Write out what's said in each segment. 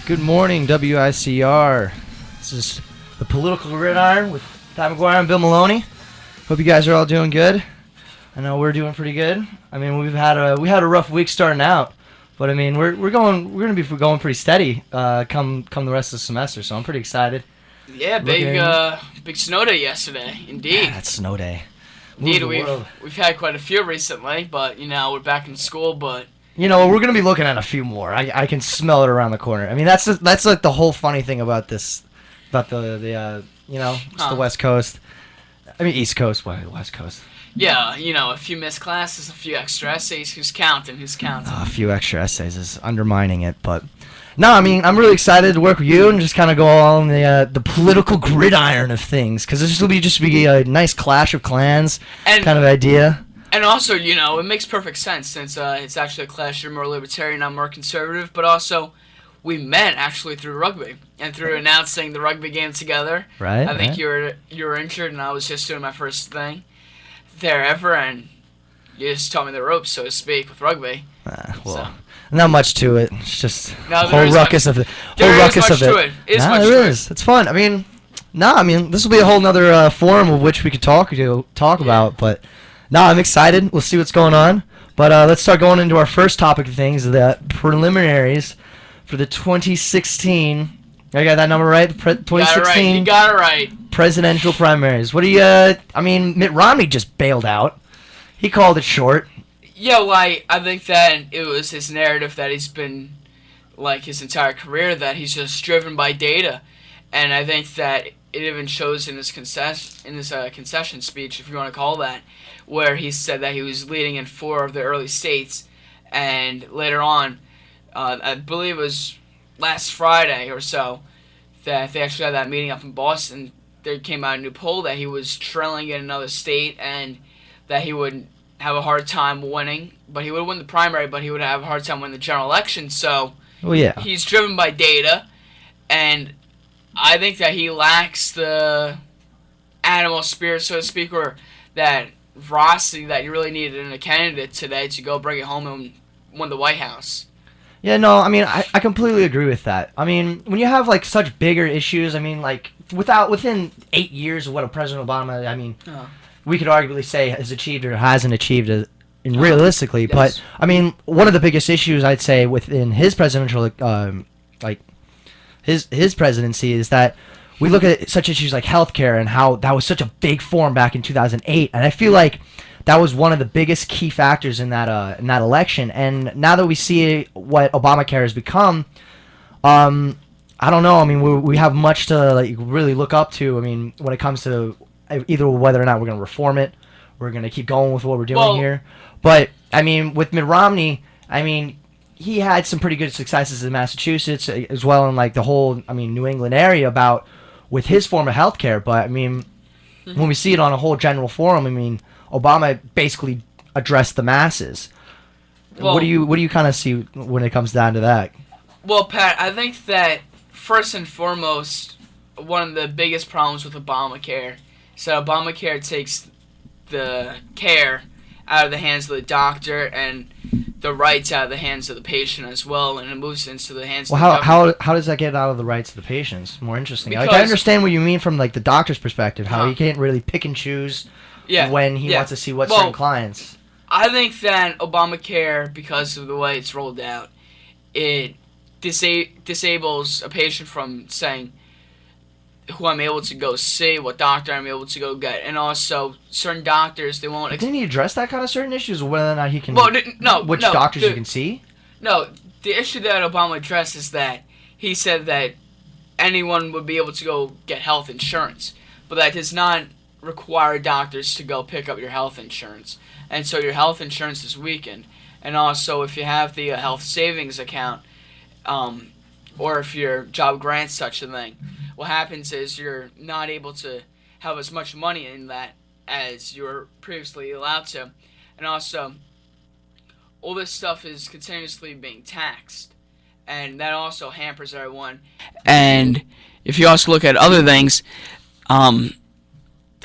Good morning, WICR. This is the Political Gridiron with Ty McGuire and Bill Maloney. Hope you guys are all doing good. I know we're doing pretty good. I mean, we had a rough week starting out, but I mean, we're gonna be going pretty steady come the rest of the semester. So I'm pretty excited. Yeah, big snow day yesterday. Indeed. Yeah, it's snow day. Indeed, we've had quite a few recently, but we're back in school, but. We're going to be looking at a few more. I can smell it around the corner. I mean, that's like the whole funny thing about this, about the West Coast. I mean, East Coast, West Coast. Yeah, a few missed classes, a few extra essays. Who's counting? A few extra essays is undermining it, but no, I mean, I'm really excited to work with you and just kind of go on the political gridiron of things, because this will just be a nice clash of clans kind of idea. And also, it makes perfect sense since it's actually a clash. You're more libertarian, I'm more conservative. But also, we met actually through rugby and through announcing the rugby game together. Right. I think you were injured, and I was just doing my first thing there ever, and you just taught me the ropes, so to speak, with rugby. Not much to it. It's just whole ruckus of it. It is much to it. It's fun. I mean, this will be a whole other forum of which we could talk about, but. No, I'm excited. We'll see what's going on. But let's start going into our first topic of things, the preliminaries for the 2016. I got that number right? 2016. You got it right. Presidential primaries. What do you... I mean, Mitt Romney just bailed out. He called it short. Yeah, well, I think that it was his narrative that he's been, like, his entire career, that he's just driven by data. And I think that it even shows in his concession speech, if you want to call that, where he said that he was leading in 4 of the early states, and later on, I believe it was last Friday or so, that they actually had that meeting up in Boston. There came out a new poll that he was trailing in another state, and that he would have a hard time winning, but he would win the primary, but he would have a hard time winning the general election. So he's driven by data, and I think that he lacks the animal spirit, so to speak, or that veracity that you really needed in a candidate today to go bring it home and win the White House. Yeah, no, I mean, I completely agree with that. I mean, when you have, like, such bigger issues, I mean, like, within 8 years of what President Obama, I mean, we could arguably say has achieved or hasn't achieved realistically, yes. But, I mean, one of the biggest issues, I'd say, within his presidential, his presidency is that we look at such issues like healthcare and how that was such a big forum back in 2008, and I feel like that was one of the biggest key factors in that election. And now that we see what Obamacare has become, I don't know. I mean, we have much to really look up to. I mean, when it comes to either whether or not we're going to reform it, we're going to keep going with what we're doing here. But I mean, with Mitt Romney, I mean, he had some pretty good successes in Massachusetts as well, in like the whole, New England area with his form of healthcare. But I mean, when we see it on a whole general forum, I mean, Obama basically addressed the masses. Well, what do you kind of see when it comes down to that? Well, Pat, I think that first and foremost, one of the biggest problems with Obamacare is that Obamacare takes the care out of the hands of the doctor and the rights out of the hands of the patient as well, and it moves into the hands of the government. How does that get out of the rights of the patients? More interesting. Because, I understand what you mean from like the doctor's perspective, how he can't really pick and choose when he wants to see what certain clients. I think that Obamacare, because of the way it's rolled out, it disables a patient from saying who I'm able to go see, what doctor I'm able to go get, and also certain doctors, they won't... Didn't he address that kind of certain issues, or whether or not he can... Which doctors you can see? No, the issue that Obama addressed is that he said that anyone would be able to go get health insurance, but that does not require doctors to go pick up your health insurance, and so your health insurance is weakened. And also, if you have the health savings account, or if your job grants such a thing, what happens is you're not able to have as much money in that as you were previously allowed to. And also, all this stuff is continuously being taxed, and that also hampers everyone. And if you also look at other things,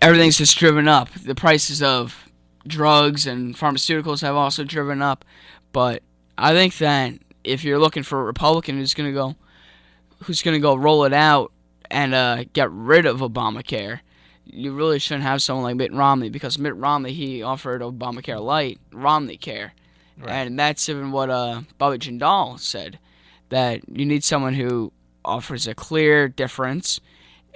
everything's just driven up. The prices of drugs and pharmaceuticals have also driven up. But I think that if you're looking for a Republican who's going to go who's going to go roll it out and get rid of Obamacare, you really shouldn't have someone like Mitt Romney, because Mitt Romney, he offered Obamacare Light, Romney Care. Right. And that's even what Bobby Jindal said, that you need someone who offers a clear difference,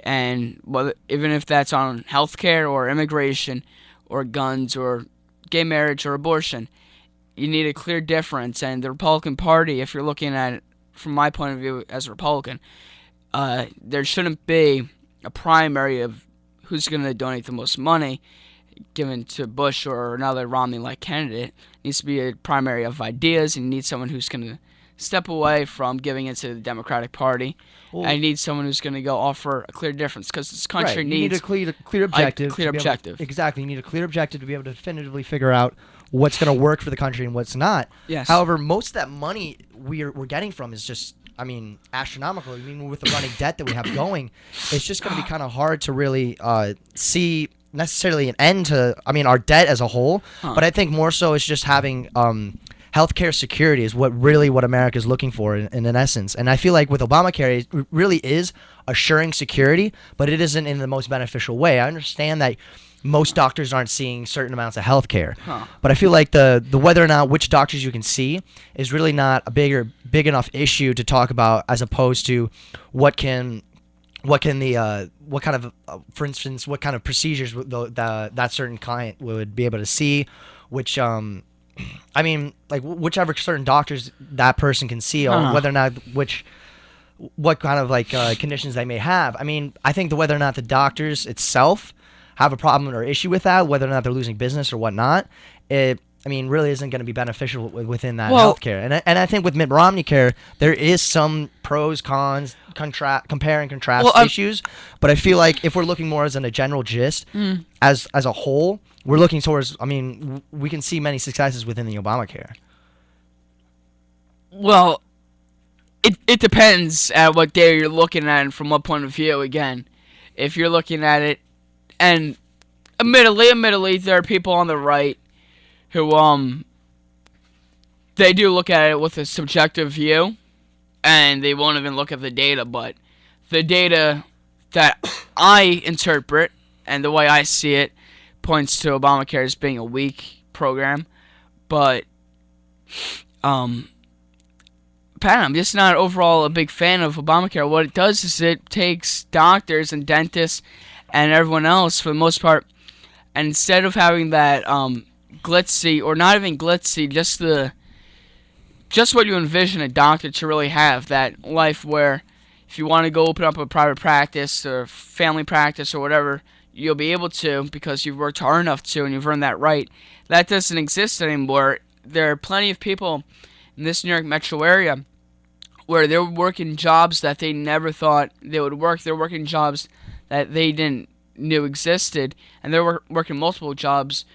and whether, even if that's on healthcare or immigration or guns or gay marriage or abortion, you need a clear difference. And the Republican Party, if you're looking at it from my point of view as a Republican, there shouldn't be a primary of who's going to donate the most money given to Bush or another Romney-like candidate. It needs to be a primary of ideas, and you need someone who's going to step away from giving it to the Democratic Party. Well, I need someone who's going to go offer a clear difference, because this country right. needs You need a clear objective. clear objective. Exactly. You need a clear objective to be able to definitively figure out what's going to work for the country and what's not. Yes. However, most of that money we're getting from is just, astronomical. With the running debt that we have going, it's just going to be kind of hard to really see necessarily an end to, our debt as a whole. But I think more so it's just having healthcare security is what America is looking for in essence. And I feel like with Obamacare, it really is assuring security, but it isn't in the most beneficial way. I understand that most doctors aren't seeing certain amounts of healthcare, but I feel like the whether or not which doctors you can see is really not a big enough issue to talk about, as opposed to what kind of for instance, what kind of procedures that certain client would be able to see, which whichever certain doctors that person can see, or whether or not what kind of conditions they may have. I think whether or not the doctors itself have a problem or issue with that, whether or not they're losing business or whatnot, it really isn't going to be beneficial within that healthcare. And I think with Mitt Romney Care, there is some pros, cons, compare and contrast issues. But I feel like if we're looking more as in a general gist, as a whole, we're looking towards, we can see many successes within the Obamacare. Well, it depends at what data you're looking at and from what point of view. Again, if you're looking at it, and admittedly, there are people on the right who they do look at it with a subjective view, and they won't even look at the data. But the data that I interpret and the way I see it points to Obamacare as being a weak program. But Pat, I'm just not overall a big fan of Obamacare. What it does is it takes doctors and dentists and everyone else, for the most part, and instead of having that glitzy, or not even glitzy, just what you envision a doctor to really have, that life where if you want to go open up a private practice or family practice or whatever, you'll be able to because you've worked hard enough to and you've earned that right. That doesn't exist anymore. There are plenty of people in this New York metro area where they're working jobs that they never thought they would work. They're working jobs that they didn't knew existed, and they're working multiple jobs,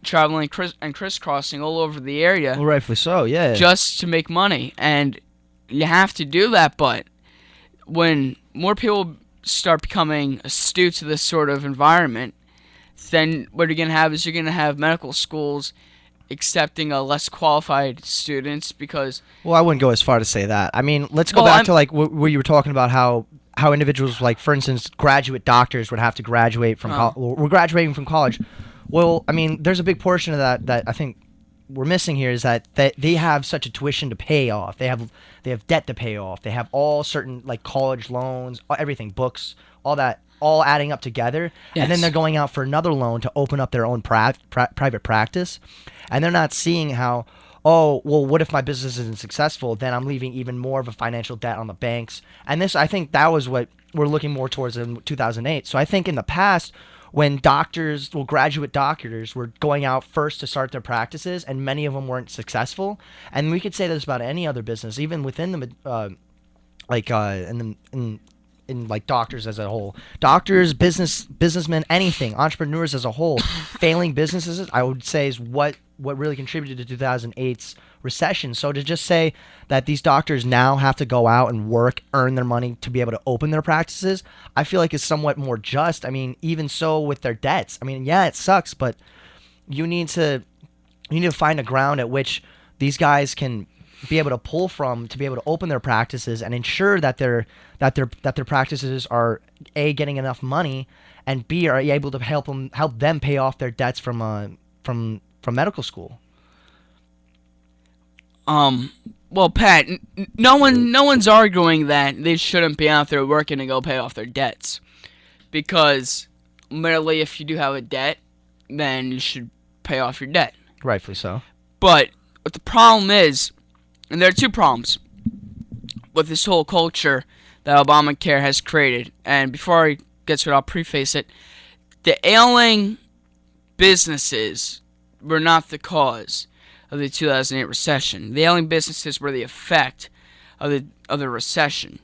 traveling and crisscrossing all over the area. Well, rightfully so, yeah. Just to make money, and you have to do that. But when more people start becoming astute to this sort of environment, then what you're going to have is you're going to have medical schools accepting less qualified students because... Well, I wouldn't go as far to say that. Let's go back to where you were talking about how individuals, for instance, graduate doctors would have to graduate from we're graduating from college. Well, there's a big portion of that I think we're missing here is that they have such a tuition to pay off. They have debt to pay off. They have all certain college loans, everything, books, all that, all adding up together. Yes. And then they're going out for another loan to open up their own private practice. And they're not seeing how, what if my business isn't successful? Then I'm leaving even more of a financial debt on the banks. And I think that was what we're looking more towards in 2008. So I think in the past, when graduate doctors were going out first to start their practices, and many of them weren't successful. And we could say this about any other business, even within the, in doctors as a whole. Doctors, businessmen, anything, entrepreneurs as a whole, failing businesses, I would say is what really contributed to 2008's recession. So to just say that these doctors now have to go out and work, earn their money to be able to open their practices, I feel like is somewhat more just. Even so with their debts. Yeah, it sucks, but you need to find a ground at which these guys can be able to pull from to be able to open their practices and ensure that their practices are A, getting enough money, and B, are able to help them pay off their debts from medical school. Well, Pat, no one's arguing that they shouldn't be out there working to go pay off their debts, because merely if you do have a debt, then you should pay off your debt. Rightfully so. But what the problem is, and there are two problems with this whole culture that Obamacare has created. And before I get to it, I'll preface it. The ailing businesses were not the cause of the 2008 recession. The ailing businesses were the effect of the recession.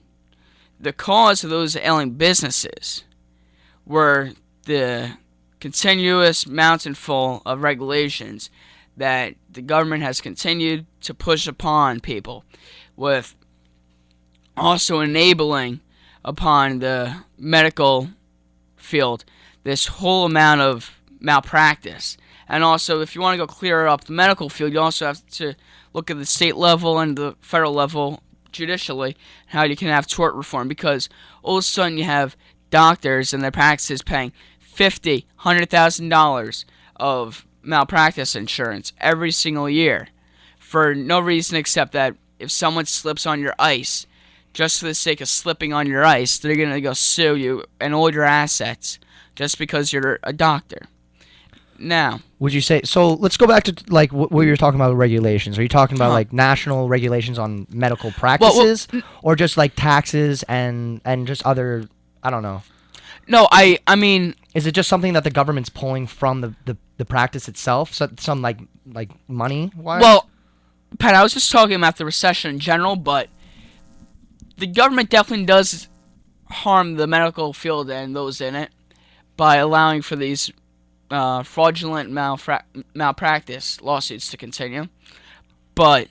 The cause of those ailing businesses were the continuous mountain full of regulations that the government has continued to push upon people, with also enabling upon the medical field this whole amount of malpractice. And also, if you want to go clear up the medical field, you also have to look at the state level and the federal level judicially, how you can have tort reform, because all of a sudden you have doctors and their practices paying $50,000, $100,000 of malpractice insurance every single year for no reason except that if someone slips on your ice, just for the sake of slipping on your ice, they're going to go sue you and all your assets just because you're a doctor. Now, would you say so? Let's go back to like what you're talking about with regulations. Are you talking about like national regulations on medical practices, or just like taxes and just other? I don't know. No, I mean, is it just something that the government's pulling from the practice itself? So, some like money wise? Well, Pat, I was just talking about the recession in general, but the government definitely does harm the medical field and those in it by allowing for these fraudulent malpractice lawsuits to continue. But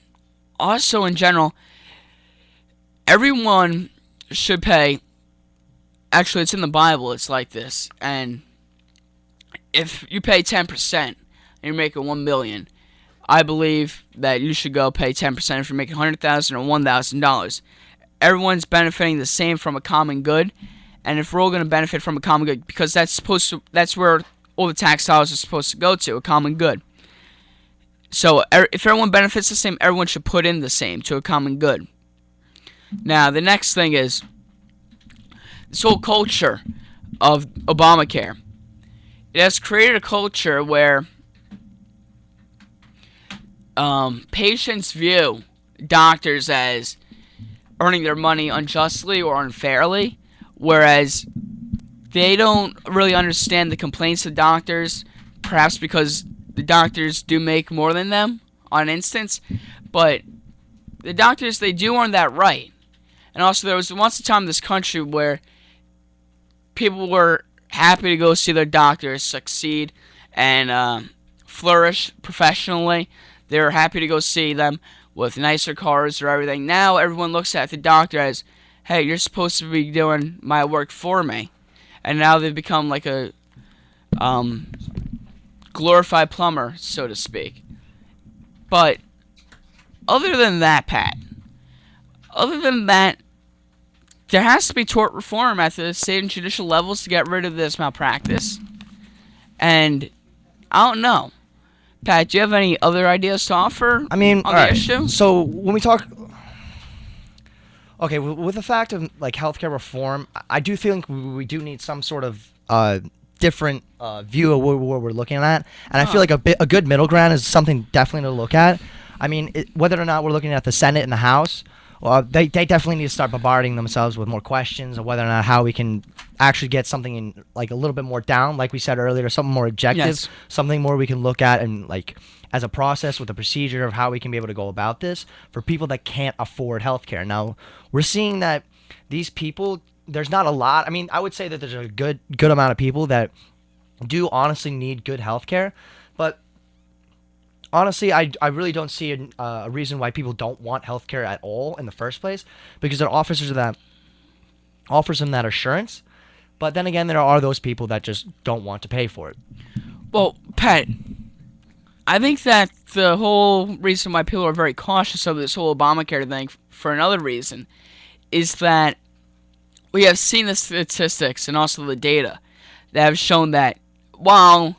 also in general, everyone should pay. Actually, it's in the Bible. It's like this. And if you pay 10% and you're making $1 million, I believe that you should go pay 10% if you're making $100,000 or $1,000. Everyone's benefiting the same from a common good, and if we're all going to benefit from a common good, because that's where all the tax dollars are supposed to go to, a common good. So if everyone benefits the same, everyone should put in the same to a common good. Now, the next thing is this whole culture of Obamacare. It has created a culture where patients view doctors as earning their money unjustly or unfairly, whereas they don't really understand the complaints of doctors, perhaps because the doctors do make more than them on instance, but the doctors, they do earn that right. And also, there was once a time in this country where people were happy to go see their doctors succeed and flourish professionally. They were happy to go see them with nicer cars or everything. Now everyone looks at the doctor as, hey, you're supposed to be doing my work for me. And now they've become like a glorified plumber, so to speak. But other than that, Pat, there has to be tort reform at the state and judicial levels to get rid of this malpractice. And I don't know. Pat, do you have any other ideas to offer I mean, on the issue? So when we talk... Okay, with the fact of like healthcare reform, I do think we do need some sort of different view of what we're looking at. And I feel like a good middle ground is something definitely to look at. I mean, whether or not we're looking at the Senate and the House, they definitely need to start bombarding themselves with more questions of whether or not how we can actually get something in like a little bit more down, like we said earlier, something more objective, Yes. something more we can look at and like as a process with a procedure of how we can be able to go about this for people that can't afford healthcare. Now, we're seeing that these people, there's not a lot. I mean, I would say that there's a good amount of people that do honestly need good healthcare, but honestly, I really don't see a reason why people don't want healthcare at all in the first place, because it offers them that assurance. But then again, there are those people that just don't want to pay for it. Well, Pat, I think that the whole reason why people are very cautious of this whole Obamacare thing, for another reason, is that we have seen the statistics and also the data that have shown that while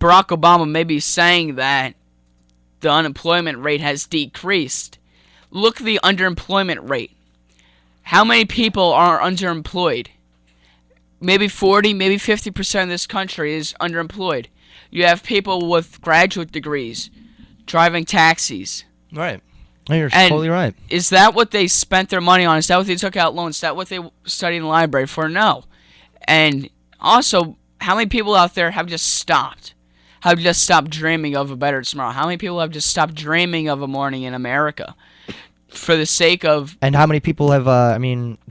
Barack Obama may be saying that the unemployment rate has decreased, look at the underemployment rate. How many people are underemployed? Maybe 40, maybe 50% of this country is underemployed. You have people with graduate degrees driving taxis. Right. No, you're And totally right. is that what they spent their money on? Is that what they took out loans? Is that what they studied in the library for? No. And also, how many people out there have just stopped? Have just stopped dreaming of a better tomorrow? How many people have just stopped dreaming of a morning in America for the sake of... And how many people have,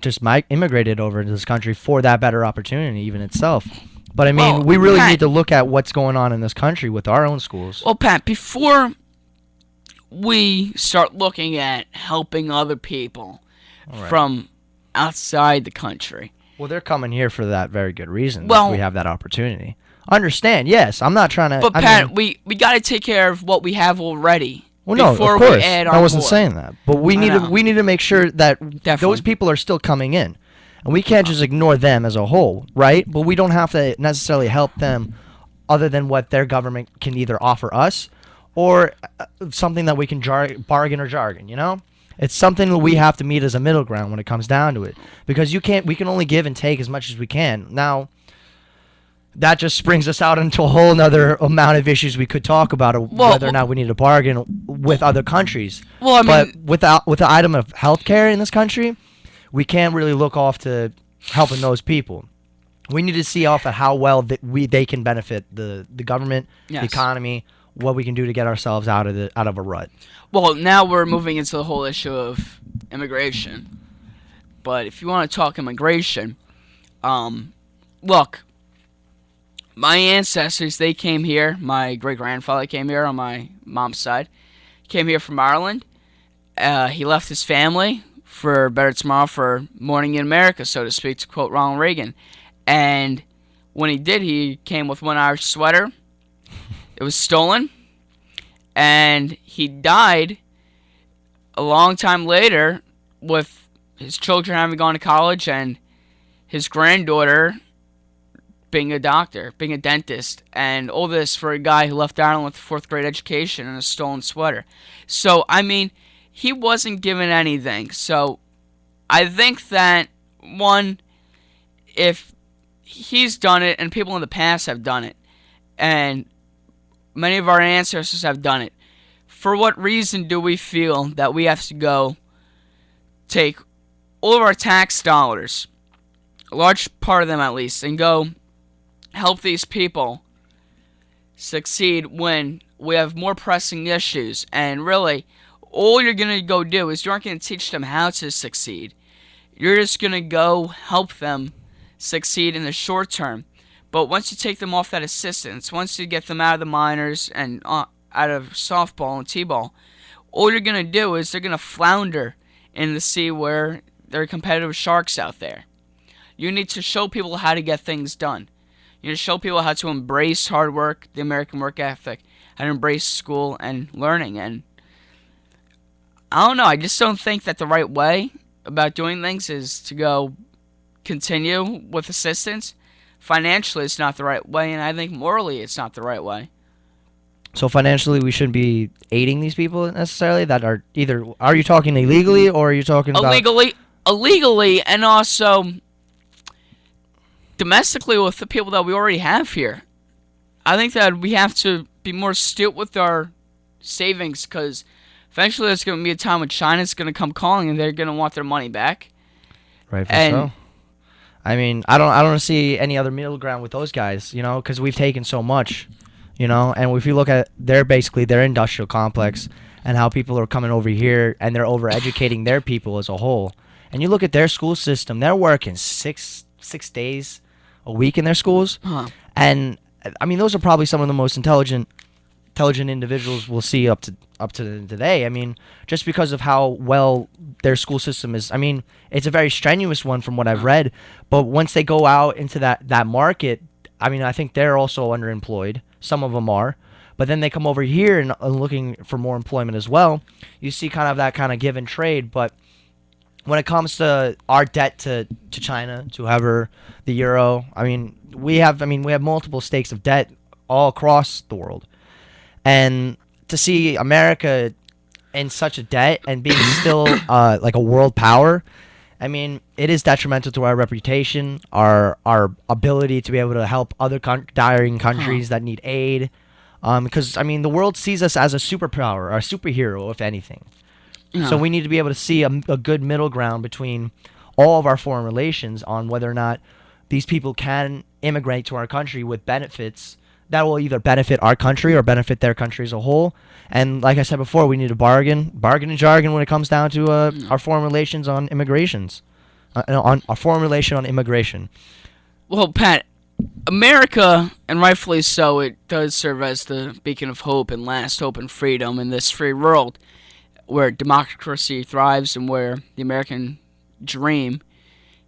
just immigrated over into this country for that better opportunity, even itself? But, Well, we really Pat- need to look at what's going on in this country with our own schools. Well, Pat, before we start looking at helping other people All right. from outside the country, Well, they're coming here for that very good reason. Well- If we have that opportunity. Understand? Yes, I'm not trying to. but I Pat, mean, we got to take care of what we have already. well, no, before of course. we add I on wasn't more. saying that, but we I need know. to make sure that Definitely. those people are still coming in, and we can't just ignore them as a whole, right? But we don't have to necessarily help them, other than what their government can either offer us, or something that we can bargain or jargon. You know, it's something that we have to meet as a middle ground when it comes down to it, because we can only give and take as much as we can. Now, that just springs us out into a whole nother amount of issues we could talk about, whether or not we need to bargain with other countries. Well, I mean, But with the item of healthcare in this country, we can't really look off to helping those people. We need to see off at how well they can benefit the government, Yes. the economy, what we can do to get ourselves out of a rut. well, now we're moving into the whole issue of immigration. But if you want to talk immigration, look, my ancestors, they came here. My great-grandfather came here on my mom's side. Came here from Ireland. He left his family for a better tomorrow, for morning in America, so to speak, to quote Ronald Reagan. And when he did, he came with one Irish sweater. It was stolen. And he died a long time later with his children having gone to college and his granddaughter being a doctor, being a dentist, and all this for a guy who left Ireland with a fourth grade education and a stolen sweater. So, he wasn't given anything. So, I think that, one, if he's done it, and people in the past have done it, and many of our ancestors have done it, for what reason do we feel that we have to go take all of our tax dollars, a large part of them at least, and go help these people succeed when we have more pressing issues? And really, all you're going to go do is you aren't going to teach them how to succeed. You're just going to go help them succeed in the short term. But once you take them off that assistance, once you get them out of the minors and out of softball and t-ball, all you're going to do is they're going to flounder in the sea where there are competitive sharks out there. You need to show people how to get things done. You need to show people how to embrace hard work, the American work ethic, how to embrace school and learning. And I don't know, I just don't think that the right way about doing things is to go continue with assistance. Financially, it's not the right way, and I think morally, it's not the right way. So financially, we shouldn't be aiding these people necessarily. That are either, are you talking illegally, or are you talking about Illegally, and also domestically with the people that we already have here. I think that we have to be more astute with our savings, because eventually there's going to be a time when China's going to come calling and they're going to want their money back. Right. And- So. I don't see any other middle ground with those guys, because we've taken so much, and if you look at their industrial complex and how people are coming over here and they're overeducating their people as a whole, and you look at their school system, they're working six days a week in their schools, and those are probably some of the most intelligent individuals we'll see up to today. Just because of how well their school system is. It's a very strenuous one from what I've read, but once they go out into that market, I think they're also underemployed. Some of them are, but then they come over here and looking for more employment as well. You see kind of that kind of give and trade. But when it comes to our debt to China, to whoever, the euro, we have multiple stakes of debt all across the world. And to see America in such a debt and being still like a world power, it is detrimental to our reputation, our ability to be able to help other dying countries that need aid. Because the world sees us as a superpower, or a superhero, if anything. So we need to be able to see a good middle ground between all of our foreign relations on whether or not these people can immigrate to our country with benefits that will either benefit our country or benefit their country as a whole. And like I said before, we need to bargain and jargon when it comes down to our foreign relations on immigrations, on our foreign relation on immigration. Well, Pat, America, and rightfully so, it does serve as the beacon of hope and last hope and freedom in this free world where democracy thrives and where the American dream,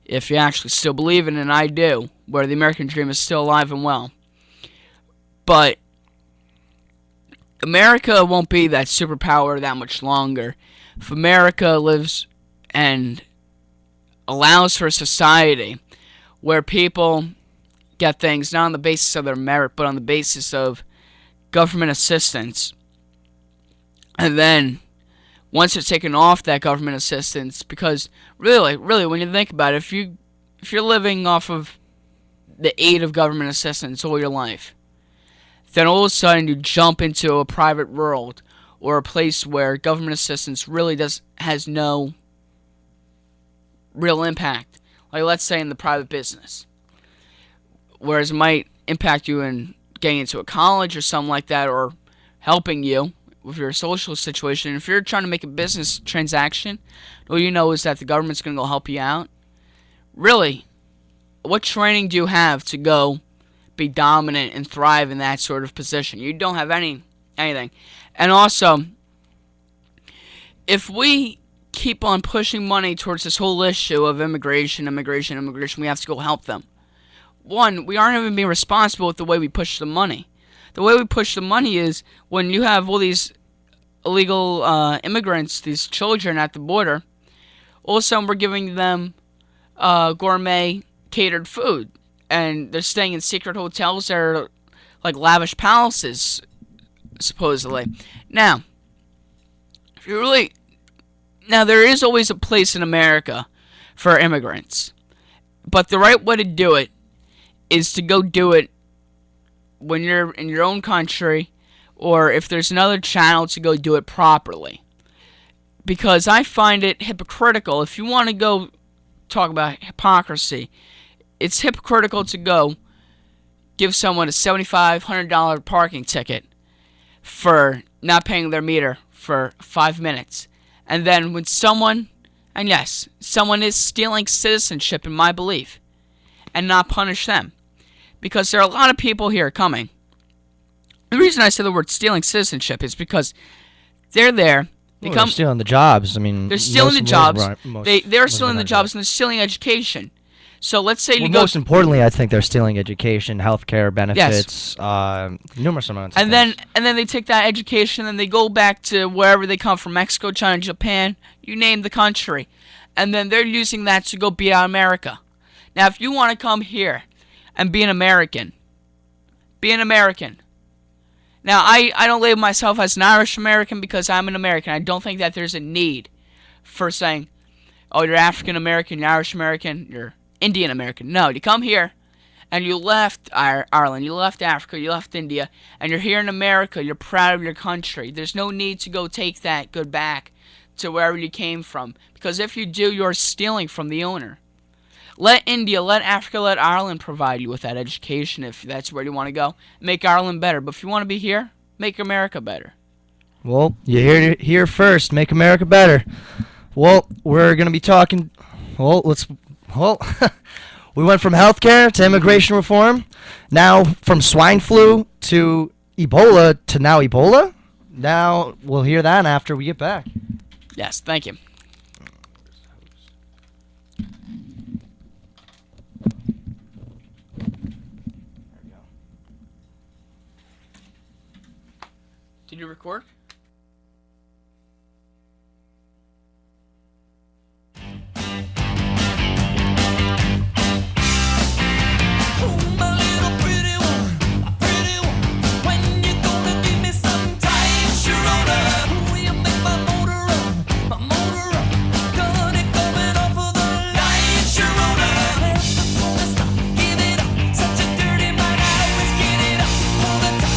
if you actually still believe in it, and I do, where the American dream is still alive and well. But America won't be that superpower that much longer. If America lives and allows for a society where people get things not on the basis of their merit, but on the basis of government assistance, and then once it's taken off that government assistance, because really, when you think about it, if you're living off of the aid of government assistance all your life, then all of a sudden you jump into a private world or a place where government assistance really has no real impact. Like let's say in the private business, whereas it might impact you in getting into a college or something like that, or helping you with your social situation. If you're trying to make a business transaction, all you know is that the government's going to go help you out. Really, what training do you have to go be dominant and thrive in that sort of position? You don't have anything. And also, if we keep on pushing money towards this whole issue of immigration, we have to go help them. One, we aren't even being responsible with the way we push the money. The way we push the money is when you have all these illegal immigrants, these children at the border, all of a sudden we're giving them gourmet catered food. And they're staying in secret hotels that are like lavish palaces, supposedly. Now, there is always a place in America for immigrants. But the right way to do it is to go do it when you're in your own country, or if there's another channel, to go do it properly. Because I find it hypocritical. If you want to go talk about hypocrisy, it's hypocritical to go give someone a $7,500 parking ticket for not paying their meter for 5 minutes. And then when someone is stealing citizenship in my belief, and not punish them. Because there are a lot of people here coming. The reason I say the word stealing citizenship is because they're there. They're stealing the jobs. They're stealing the jobs. They're stealing the jobs, and they're stealing education. So let's say most importantly, I think they're stealing education, healthcare benefits, numerous amounts. And then they take that education and they go back to wherever they come from, Mexico, China, Japan, you name the country, and then they're using that to go beat out America. Now, if you want to come here and be an American, be an American. Now, I don't label myself as an Irish American because I'm an American. I don't think that there's a need for saying, oh, you're African American, you're Irish American, you're Indian American. No, you come here and you left Ireland, you left Africa, you left India, and you're here in America. You're proud of your country. There's no need to go take that good back to wherever you came from, because if you do, you're stealing from the owner. Let India, let Africa, let Ireland provide you with that education if that's where you want to go. Make Ireland better. But if you want to be here, make America better. Well, you heard it here first. Make America better. Well, we're going to be talking... we went from healthcare to immigration reform. Now from swine flu to Ebola to now Ebola. Now we'll hear that after we get back. Yes, thank you. Did you record?